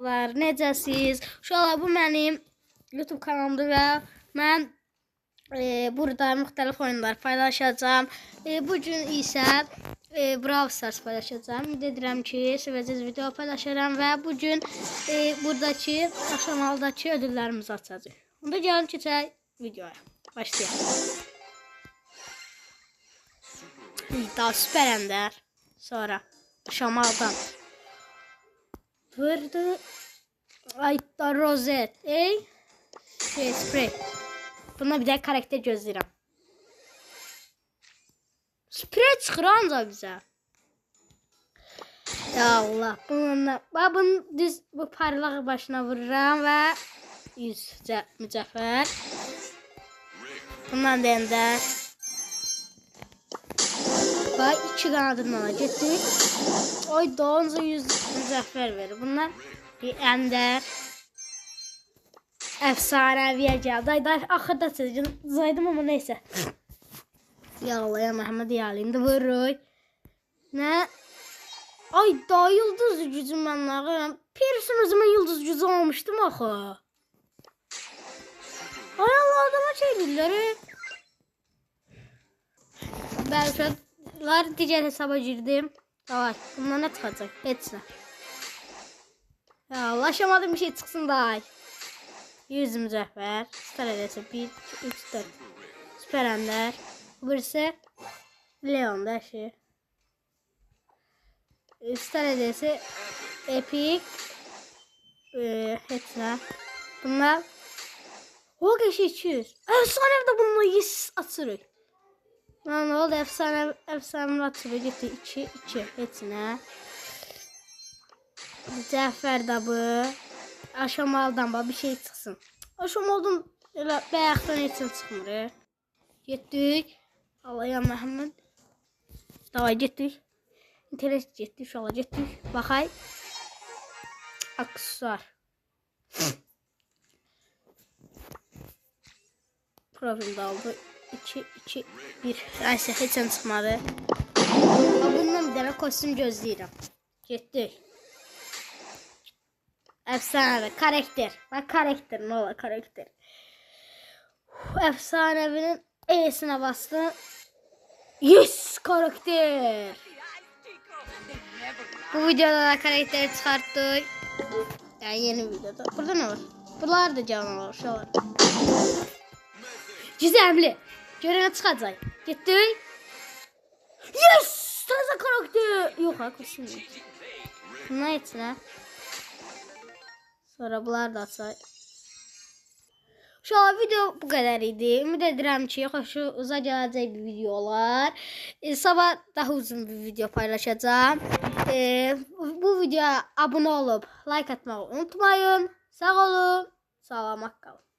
necəsiz? Uşaqlar, bu mənim YouTube kanalımdır və mən burada müxtəlif oyunlar paylaşacağım. Bugün isə Brawl Stars paylaşacağım. Ümid edirəm ki, sevəcəyiz video paylaşacağım və bugün buradakı aşamaldakı ödüllərimizi açacağıq. Onda gəlin keçək videoya. Başlayalım. Daha süper ender. Sonra aşamaldan. Vurdu. Ayda rozet. Spray. Buna bir de karakter gözləyirəm. Spray çıxır ancaq bizə. Ya Allah. Bunun düz bu parlağı başına vururam və 100 mücəffər. Bundan da ender. Bak 2 kanadından getdik. Oy donca 100 mücəffər verir. Bunlar bir ender. Efsaneviye geldi. Ay axırda saydım ama neyse. Ya Allah ya Məhəmməd ya indi vuruy. Ne? Ay daha yıldız gücüm ben ağıram. Pierce'ın özüme yıldız gücü almıştım axı. Ay Allah adama şey bilirler. Ben digər hesaba girdim. Davay. Bundan ne çıxacaq? Heç nə. Ya ulaşamadım bir şey çıxsın da. 100 mücəffər. Star edəsi 1, 2, 3, 4. Süper ender. Bu birisi Leon da şey. Star edəsi Epic. Heç nə. Bunlar o geçi 200. Efsane de bununla yes açırıq. Ne oldu? Efsane atırıq. Getdi 2, 2. Heç nə. Mücəffər də bu. Aşamaldan bir şey çıxsın. Aşamaldan elə bayaqdan heç nə çıxmır. Getdik. Allah ya Məhəmməd. Davay getdik. İnternet getdik. İnşallah getdik. Baxay. Aksesuar. Profil aldı. 2, 2, 1. Neyse heç nə çıxmadı. Bundan bir dənə kostyum gözləyirəm. Getdik. Efsane karakter. Bak karakter ne olur karakter. Efsanevinin E'sine bastı. Yes karakter. Bu videoda da karakteri çıkarttık. Yani yeni videoda. Burada ne var? Buralar da canavar şu var. Gizemli. Görene çıkacak. Gittik. Yes! Taze karakter. Yok haklısın. Bunlar etsinler. Sonra bunlar da açar. Şu an video bu kadar idi. Ümid edirəm ki, xoşunuza gələcək bir video olar. Sabah daha uzun bir video paylaşacağım. Bu videoya abone olup like atmayı unutmayın. Sağ olun. Salamat qalın.